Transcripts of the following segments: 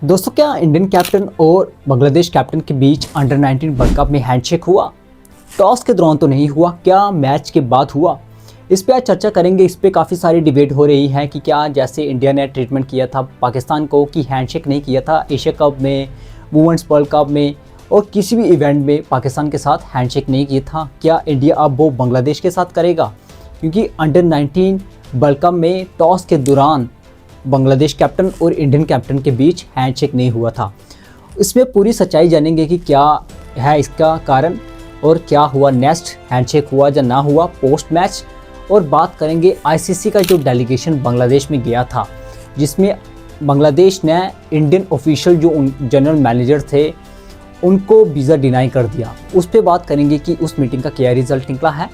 दोस्तों, क्या Indian captain और बांग्लादेश कैप्टन के बीच अंडर 19 वर्ल्ड कप में हैंडशेक हुआ? टॉस के दौरान तो नहीं हुआ, क्या मैच के बाद हुआ? इस पे आज चर्चा करेंगे। इस पे काफ़ी सारी डिबेट हो रही है कि क्या जैसे इंडिया ने ट्रीटमेंट किया था पाकिस्तान को कि हैंडशेक नहीं किया था एशिया कप में, वुमेंस वर्ल्ड कप में और किसी भी इवेंट में पाकिस्तान के साथ हैंडशेक नहीं किया था, क्या इंडिया अब वो बांग्लादेश के साथ करेगा? क्योंकि अंडर 19 वर्ल्ड कप में टॉस के दौरान बांग्लादेश कैप्टन और इंडियन कैप्टन के बीच हैंडशेक नहीं हुआ था। इसमें पूरी सच्चाई जानेंगे कि क्या है इसका कारण और क्या हुआ, नेक्स्ट हैंडशेक हुआ या ना हुआ पोस्ट मैच। और बात करेंगे आईसीसी का जो डेलीगेशन बांग्लादेश में गया था, जिसमें बांग्लादेश ने इंडियन ऑफिशियल जो जनरल मैनेजर थे उनको वीज़ा डिनाई कर दिया। उस पर बात करेंगे कि उस मीटिंग का क्या रिजल्ट निकला है।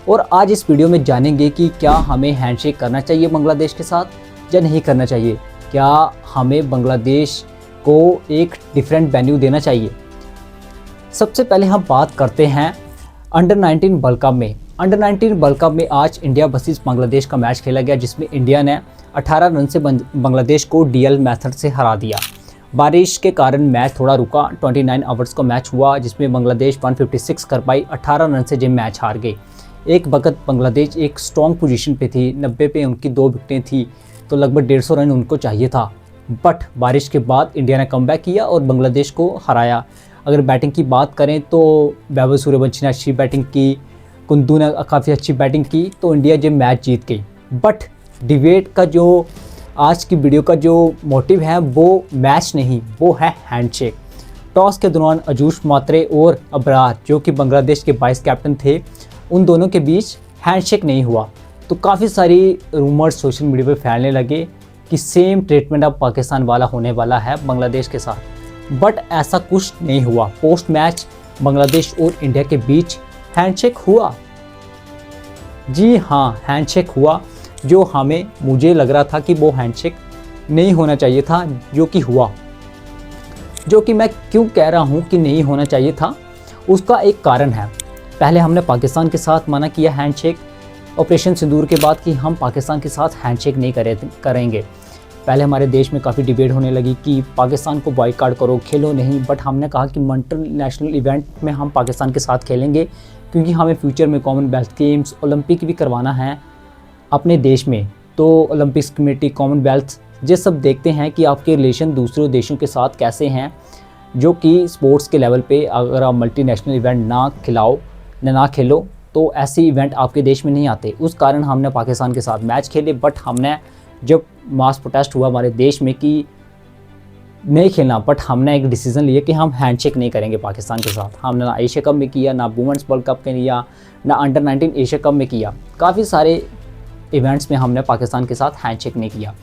और आज इस वीडियो में जानेंगे कि क्या हमें हैंडशेक करना चाहिए बांग्लादेश के साथ या नहीं करना चाहिए, क्या हमें बांग्लादेश को एक डिफरेंट वेन्यू देना चाहिए। सबसे पहले हम बात करते हैं अंडर 19 वर्ल्ड कप में। अंडर 19 वर्ल्ड कप में आज इंडिया वर्सेस बांग्लादेश का मैच खेला गया, जिसमें इंडिया ने 18 रन से बांग्लादेश को डीएल मेथड से हरा दिया। बारिश के कारण मैच थोड़ा रुका। 29 आवर्स का मैच हुआ, जिसमें बांग्लादेश 156 कर पाई। 18 रन से जो मैच हार गए। एक वक्त बांग्लादेश एक स्ट्रॉन्ग पोजीशन पे थी, 90 पे उनकी 2 विकेटें थी, तो लगभग 150 रन उनको चाहिए था। बट बारिश के बाद इंडिया ने कमबैक किया और बांग्लादेश को हराया। अगर बैटिंग की बात करें तो वैभव सूर्यवंशी ने अच्छी बैटिंग की, कुंदू ने काफ़ी अच्छी बैटिंग की, तो इंडिया जो मैच जीत गई। बट डिबेट का जो आज की वीडियो का जो मोटिव है वो मैच नहीं, वो है हैंडशेक। टॉस के दौरान अजूश मात्रे और अबरार जो कि बांग्लादेश के वाइस कैप्टन थे, उन दोनों के बीच हैंडशेक नहीं हुआ। तो काफ़ी सारी रूमर्स सोशल मीडिया पे फैलने लगे कि सेम ट्रीटमेंट अब पाकिस्तान वाला होने वाला है बांग्लादेश के साथ। बट ऐसा कुछ नहीं हुआ। पोस्ट मैच बांग्लादेश और इंडिया के बीच हैंडशेक हुआ। जी हाँ, हैंडशेक हुआ। जो मुझे लग रहा था कि वो हैंडशेक नहीं होना चाहिए था, जो कि हुआ। जो कि मैं क्यों कह रहा हूँ कि नहीं होना चाहिए था, उसका एक कारण है। पहले हमने पाकिस्तान के साथ मना किया हैंडशेक ऑपरेशन सिंदूर के बाद कि हम पाकिस्तान के साथ हैंडशेक नहीं करेंगे। पहले हमारे देश में काफ़ी डिबेट होने लगी कि पाकिस्तान को बॉयकॉट करो, खेलो नहीं। बट हमने कहा कि इंटरनेशनल इवेंट में हम पाकिस्तान के साथ खेलेंगे, क्योंकि हमें फ्यूचर में कॉमनवेल्थ गेम्स, ओलंपिक भी करवाना है अपने देश में। तो ओलंपिक्स कमेटी, कॉमनवेल्थ ये सब देखते हैं कि आपके रिलेशन दूसरे देशों के साथ कैसे हैं, जो कि स्पोर्ट्स के लेवल पे अगर आप मल्टीनेशनल इवेंट ना खेलो तो ऐसे इवेंट आपके देश में नहीं आते। उस कारण हमने पाकिस्तान के साथ मैच खेले। बट हमने जब मास प्रोटेस्ट हुआ हमारे देश में कि नहीं खेलना, बट हमने एक डिसीज़न लिया कि हम हैंडशेक नहीं करेंगे पाकिस्तान के साथ। हमने ना एशिया कप में किया, ना वुमेंस वर्ल्ड कप में किया, ना अंडर 19 एशिया कप में किया। काफ़ी सारे इवेंट्स में हमने पाकिस्तान के साथ हैंडशेक नहीं किया।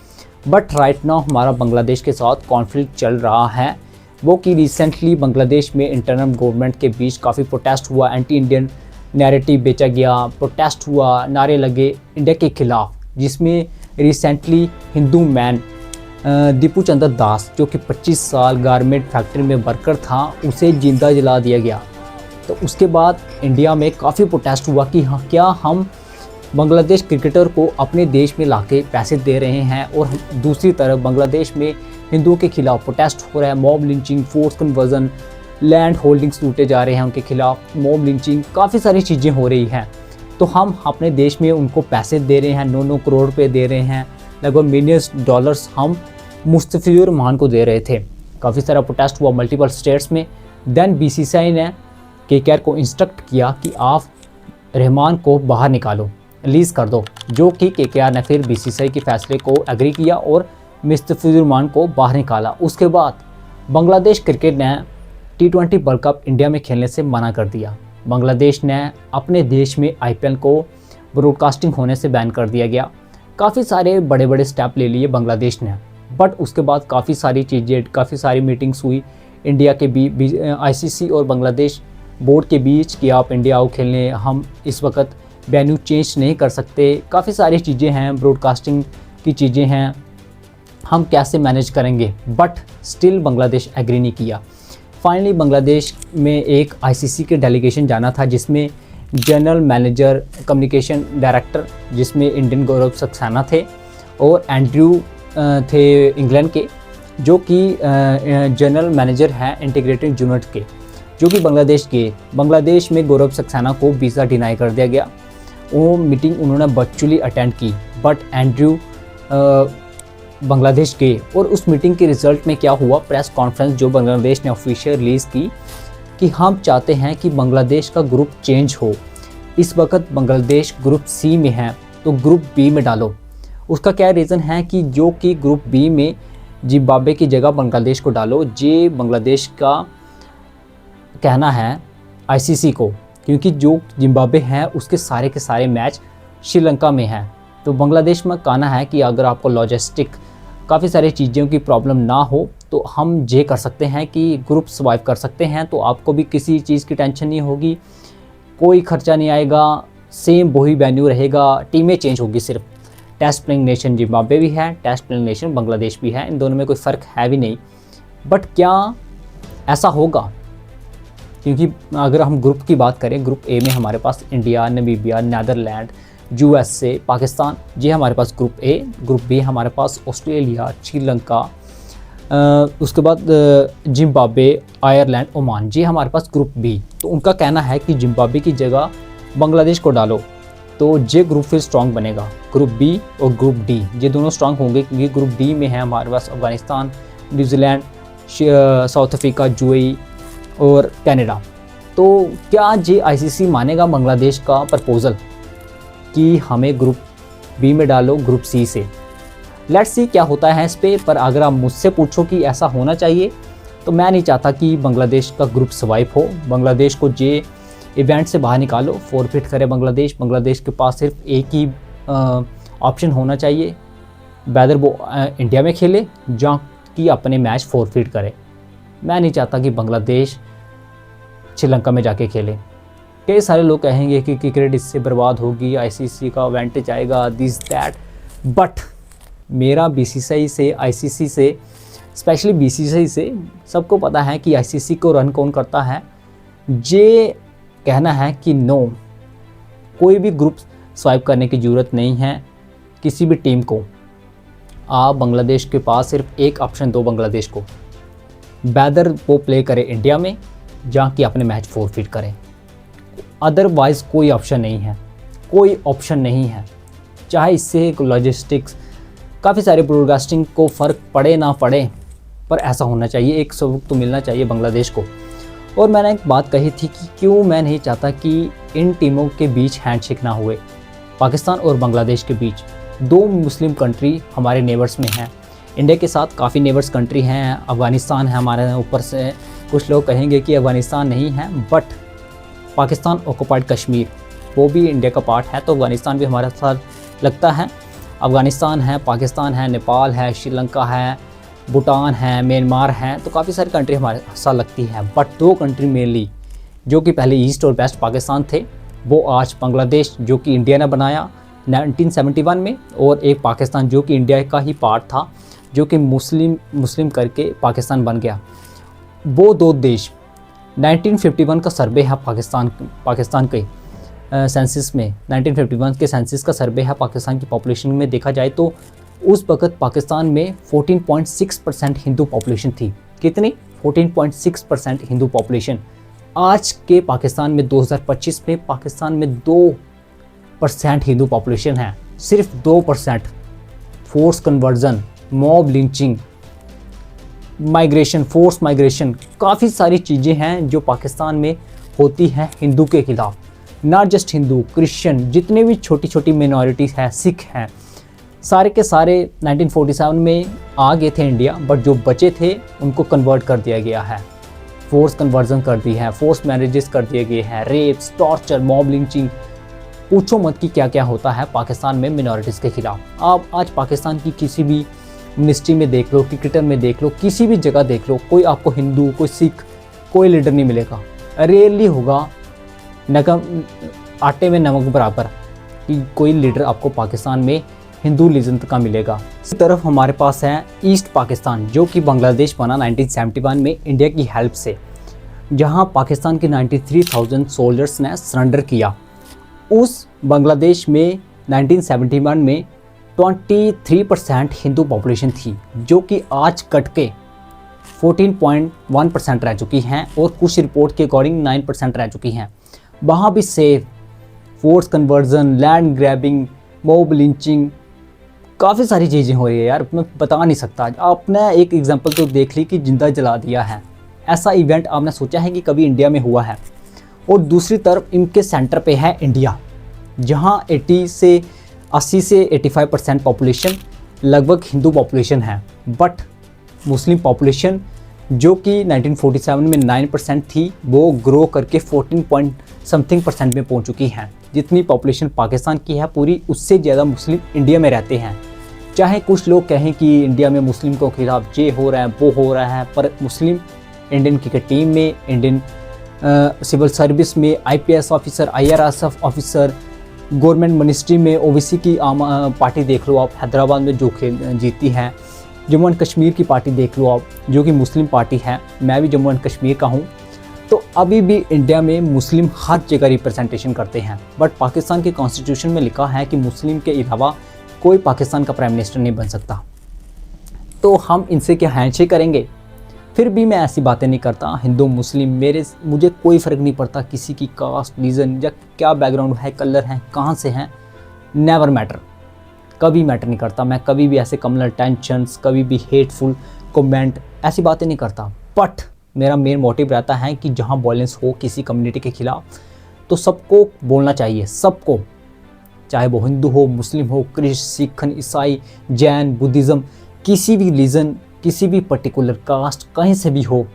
बट राइट नाउ हमारा बांग्लादेश के साथ कॉन्फ्लिक्ट चल रहा है, वो कि रिसेंटली बांग्लादेश में इंटरनल गवर्नमेंट के बीच काफ़ी प्रोटेस्ट हुआ, एंटी इंडियन नैरेटिव बेचा गया, प्रोटेस्ट हुआ, नारे लगे इंडिया के खिलाफ, जिसमें रिसेंटली हिंदू मैन दीपू चंद्र दास, जो कि 25 साल गारमेंट फैक्ट्री में वर्कर था, उसे जिंदा जला दिया गया। तो उसके बाद इंडिया में काफ़ी प्रोटेस्ट हुआ कि हाँ, क्या हम बांग्लादेश क्रिकेटर को अपने देश में लाके पैसे दे रहे हैं, और दूसरी तरफ बांग्लादेश में हिंदुओं के खिलाफ प्रोटेस्ट हो रहा है, mob lynching, force conversion, land holdings लूटे जा रहे हैं उनके खिलाफ, मॉब लिंचिंग, काफ़ी सारी चीज़ें हो रही हैं। तो हम अपने देश में उनको पैसे दे रहे हैं, 9 करोड़ रुपए दे रहे हैं, लगभग मिलियंस डॉलर्स हम मुस्तफिजुर रहमान को दे रहे थे। काफ़ी सारा प्रोटेस्ट हुआ मल्टीपल स्टेट्स में। देन बीसीसीआई ने केकेआर को इंस्ट्रक्ट किया कि आप रहमान को बाहर निकालो, रिलीज़ कर दो, जो कि केकेआर ने फिर बीसीसीआई के फैसले को एग्री किया और मुस्तफिजुर रहमान को बाहर निकाला। उसके बाद बांग्लादेश क्रिकेट ने T20 वर्ल्ड कप इंडिया में खेलने से मना कर दिया। बांग्लादेश ने अपने देश में IPL को ब्रॉडकास्टिंग होने से बैन कर दिया गया। काफ़ी सारे बड़े बड़े स्टेप ले लिए बांग्लादेश ने। बट उसके बाद काफ़ी सारी मीटिंग्स हुई इंडिया के बीच, ICC और बांग्लादेश बोर्ड के बीच कि आप इंडिया आओ खेलने, हम इस वक्त वेन्यू चेंज नहीं कर सकते। काफ़ी सारी चीज़ें हैं, ब्रॉडकास्टिंग की चीज़ें हैं, हम कैसे मैनेज करेंगे। बट स्टिल बांग्लादेश एग्री नहीं किया। फाइनली बांग्लादेश में एक ICC के डेलीगेशन जाना था, जिसमें जनरल मैनेजर, कम्युनिकेशन डायरेक्टर, जिसमें इंडियन गौरव सक्सेना थे और एंड्रयू थे इंग्लैंड के, जो कि जनरल मैनेजर हैं इंटीग्रेटेड यूनिट के, जो कि बांग्लादेश के। बांग्लादेश में गौरव सक्सेना को वीज़ा डिनाई कर दिया गया। वो मीटिंग उन्होंने वर्चुअली अटेंड की, बट एंड्रयू बांग्लादेश गए। और उस मीटिंग के रिज़ल्ट में क्या हुआ, प्रेस कॉन्फ्रेंस जो बांग्लादेश ने ऑफिशियल रिलीज़ की कि हम चाहते हैं कि बांग्लादेश का ग्रुप चेंज हो। इस वक्त बांग्लादेश ग्रुप सी में है, तो ग्रुप बी में डालो। उसका क्या रीज़न है कि जो कि ग्रुप बी में जिम्बाब्वे की जगह बांग्लादेश को डालो। ये बांग्लादेश का कहना है आईसीसी को, क्योंकि जो जिम्बाब्वे है उसके सारे के सारे मैच श्रीलंका में हैं। तो बांग्लादेश में कहना है कि अगर आपको लॉजिस्टिक काफ़ी सारी चीज़ों की प्रॉब्लम ना हो तो हम ये कर सकते हैं कि ग्रुप सर्वाइव कर सकते हैं, तो आपको भी किसी चीज़ की टेंशन नहीं होगी, कोई खर्चा नहीं आएगा, सेम वही वेन्यू रहेगा, टीमें चेंज होगी सिर्फ। टेस्ट प्लेइंग नेशन जिम्बाब्वे भी है, टेस्ट प्लेइंग नेशन बांग्लादेश भी है, इन दोनों में कोई फ़र्क है भी नहीं। बट क्या ऐसा होगा? क्योंकि अगर हम ग्रुप की बात करें, ग्रुप ए में हमारे पास India, Namibia, Netherland, USA, Pakistan, ये हमारे पास ग्रुप ए। ग्रुप बी हमारे पास ऑस्ट्रेलिया, श्रीलंका, उसके बाद जिम्बाब्वे, आयरलैंड, ओमान, ये हमारे पास ग्रुप बी। तो उनका कहना है कि जिम्बाब्वे की जगह बांग्लादेश को डालो, तो ये ग्रुप फिर स्ट्रॉन्ग बनेगा। ग्रुप बी और ग्रुप डी ये दोनों स्ट्रॉन्ग होंगे, क्योंकि ग्रुप डी में है हमारे पास Afghanistan, New Zealand, South Africa, UAE और कनाडा। तो क्या ये आईसीसी मानेगा बांग्लादेश का प्रपोज़ल कि हमें ग्रुप बी में डालो ग्रुप सी से? लेट्स सी क्या होता है इस पर अगर आप मुझसे पूछो कि ऐसा होना चाहिए, तो मैं नहीं चाहता कि बांग्लादेश का ग्रुप सर्वाइव हो। बांग्लादेश को जे इवेंट से बाहर निकालो, फॉरफिट करे बांग्लादेश। बांग्लादेश के पास सिर्फ एक ही ऑप्शन होना चाहिए, वेदर वो इंडिया में खेले या कि अपने मैच फॉरफिट करे। मैं नहीं चाहता कि बांग्लादेश श्रीलंका में जाके खेले। कई सारे लोग कहेंगे कि क्रिकेट इससे बर्बाद होगी, आईसीसी का एडवांटेज आएगा, दिस दैट, बट मेरा बीसीसीआई से, आईसीसी से, स्पेशली बीसीसीआई से सबको पता है कि आईसीसी को रन कौन करता है। ये कहना है कि नो, कोई भी ग्रुप स्वाइप करने की ज़रूरत नहीं है किसी भी टीम को। आप बांग्लादेश के पास सिर्फ एक ऑप्शन दो बांग्लादेश को, वेदर वो प्ले करे इंडिया में जहाँ कि अपने मैच फॉरफिट करें, अदरवाइज़ कोई ऑप्शन नहीं है, कोई ऑप्शन नहीं है। चाहे इससे लॉजिस्टिक्स, काफ़ी सारे ब्रॉडकास्टिंग को फ़र्क पड़े ना पड़े, पर ऐसा होना चाहिए, एक सबक तो मिलना चाहिए बांग्लादेश को। और मैंने एक बात कही थी कि क्यों मैं नहीं चाहता कि इन टीमों के बीच हैंडशेक ना हुए। पाकिस्तान और बांग्लादेश के बीच दो मुस्लिम कंट्री हमारे नेबर्स में हैं। इंडिया के साथ काफ़ी नेबर्स कंट्री हैं, अफ़गानिस्तान है हमारे ऊपर से। कुछ लोग कहेंगे कि अफ़गानिस्तान नहीं है, बट पाकिस्तान ऑक्युपाइड कश्मीर वो भी इंडिया का पार्ट है, तो अफ़गानिस्तान भी हमारे साथ लगता है। अफ़गानिस्तान है, पाकिस्तान है, नेपाल है, श्रीलंका है, भूटान है, म्यांमार है, तो काफ़ी सारी कंट्री हमारे साथ लगती है। बट दो कंट्री मेनली जो कि पहले ईस्ट और वेस्ट पाकिस्तान थे, वो आज बांग्लादेश जो कि इंडिया ने बनाया 1971 में, और एक पाकिस्तान जो कि इंडिया का ही पार्ट था, जो कि मुस्लिम करके पाकिस्तान बन गया। वो दो देश 1951 का सर्वे है पाकिस्तान के सेंसस में, 1951 के सेंसस का सर्वे है पाकिस्तान की पॉपुलेशन में। देखा जाए तो उस वक़्त पाकिस्तान में 14.6% हिंदू पॉपुलेशन थी। कितनी? 14.6% हिंदू पॉपुलेशन। आज के पाकिस्तान में 2025 में पाकिस्तान में 2% हिंदू पॉपुलेशन है, सिर्फ 2%। Force conversion, mob lynching, migration, force migration, काफ़ी सारी चीज़ें हैं जो पाकिस्तान में होती हैं हिंदू के खिलाफ। नॉट जस्ट हिंदू, क्रिश्चियन, जितने भी छोटी छोटी मिनॉरिटीज़ हैं, सिख हैं, सारे के सारे 1947 में आ गए थे इंडिया, बट जो बचे थे उनको कन्वर्ट कर दिया गया है, फोर्स कन्वर्जन कर दी है, फोर्स मैरिजेस कर दिए गए हैं, रेप्स, टॉर्चर, मॉब लिंचिंग, पूछो मत कि क्या क्या होता है पाकिस्तान में मिनॉरिटीज़ के खिलाफ। आप आज पाकिस्तान की किसी भी मिनिस्ट्री में देख लो, क्रिकेटर में देख लो, किसी भी जगह देख लो, कोई आपको हिंदू, कोई सिख, कोई लीडर नहीं मिलेगा। रेयरली होगा आटे में नमक बराबर कि कोई लीडर आपको पाकिस्तान में हिंदू रीजन का मिलेगा। इस तरफ हमारे पास है ईस्ट पाकिस्तान, जो कि बांग्लादेश बना 1971 में इंडिया की हेल्प से, जहां पाकिस्तान के 93,000 सोल्जर्स ने सरेंडर किया। उस बांग्लादेश में 1971 में 23% हिंदू पॉपुलेशन थी, जो कि आज कट के 14.1% रह चुकी हैं और कुछ रिपोर्ट के अकॉर्डिंग 9% रह चुकी हैं। वहाँ भी safe force conversion, land grabbing, mob lynching, काफ़ी सारी चीज़ें हो रही है यार, मैं बता नहीं सकता। आपने एक एग्जांपल तो देख ली कि जिंदा जला दिया है, ऐसा इवेंट आपने सोचा है कि कभी इंडिया में हुआ है? और दूसरी तरफ इनके सेंटर पे है इंडिया, जहां 80 से 85% पॉपुलेशन लगभग हिंदू पॉपुलेशन है, बट मुस्लिम पॉपुलेशन जो कि 1947 में 9% थी, वो ग्रो करके 14% में पहुंच चुकी है। जितनी पॉपुलेशन पाकिस्तान की है पूरी, उससे ज़्यादा मुस्लिम इंडिया में रहते हैं। चाहे कुछ लोग कहें कि इंडिया में मुस्लिम के खिलाफ ये हो रहा है वो हो रहा है, पर मुस्लिम इंडियन क्रिकेट टीम में, इंडियन सिविल सर्विस में, IPS officer, IRS officer, government ministry में, OBC की पार्टी देख लो आप, हैदराबाद में जो जीती है, जम्मू एंड कश्मीर की पार्टी देख लो आप, जो कि मुस्लिम पार्टी है। मैं भी जम्मू एंड कश्मीर का हूँ। तो अभी भी इंडिया में मुस्लिम हर जगह रिप्रेजेंटेशन करते हैं, बट पाकिस्तान के कॉन्स्टिट्यूशन में लिखा है कि मुस्लिम के अलावा कोई पाकिस्तान का प्राइम मिनिस्टर नहीं बन सकता। तो हम इनसे क्या हैंडशेक करेंगे? फिर भी मैं ऐसी बातें नहीं करता। हिंदू मुस्लिम मुझे कोई फ़र्क नहीं पड़ता, किसी की कास्ट, रीज़न या क्या बैकग्राउंड है, कलर है, कहाँ से हैं, नेवर मैटर, कभी मैटर नहीं करता। मैं कभी भी ऐसे कम्युनल टेंशंस, कभी भी हेटफुल कमेंट, ऐसी बातें नहीं करता। बट मेरा मेन मोटिव रहता है कि जहाँ वायलेंस हो किसी कम्युनिटी के खिलाफ, तो सबको बोलना चाहिए, सबको, चाहे वो हिंदू हो, मुस्लिम हो, क्रिश्चियन, सिख, ईसाई, जैन, बुद्धिज़्म, किसी भी रीजन, किसी भी पर्टिकुलर कास्ट, कहीं से भी हो,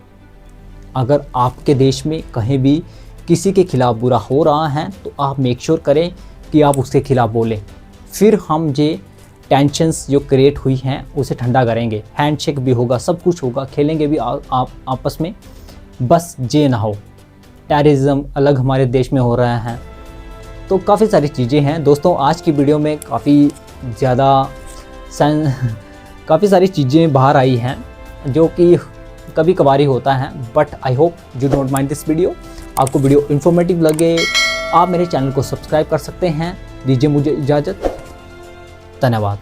अगर आपके देश में कहीं भी किसी के खिलाफ बुरा हो रहा है तो आप मेक श्योर करें कि आप उसके खिलाफ बोलें। फिर हम ये टेंशन्स जो क्रिएट हुई हैं उसे ठंडा करेंगे, हैंडशेक भी होगा, सब कुछ होगा, खेलेंगे भी आप आपस में। बस ये ना हो टेररिज्म अलग हमारे देश में हो रहा है। तो काफ़ी सारी चीज़ें हैं दोस्तों। आज की वीडियो में काफ़ी सारी चीज़ें बाहर आई हैं जो कि कभी कभार ही होता है, but I hope you don't mind this video. आपको वीडियो इन्फॉर्मेटिव लगे, आप मेरे चैनल को सब्सक्राइब कर सकते हैं। दीजिए मुझे इजाज़त, धन्यवाद।